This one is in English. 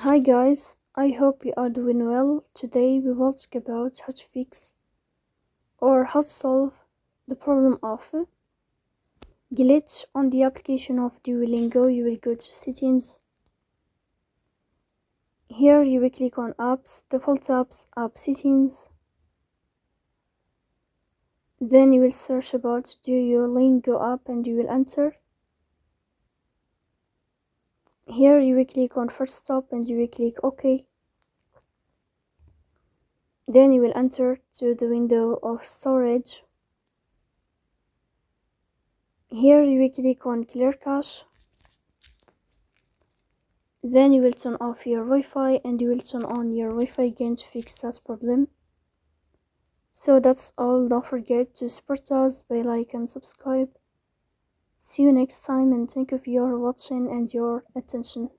Hi guys, I hope you are doing well. Today we will talk about how to fix or how to solve the problem of glitch on the application of Duolingo. You will go to settings. Here you will click on apps, default apps, app settings. Then you will search about Duolingo app and you will enter. Here you will click on first stop and you will click OK. Then you will enter to the window of storage. Here you will click on clear cache. Then you will turn off your Wi-Fi and you will turn on your Wi-Fi again to fix that problem. So that's all. Don't forget to support us by like and subscribe. See you next time and thank you for your watching and your attention.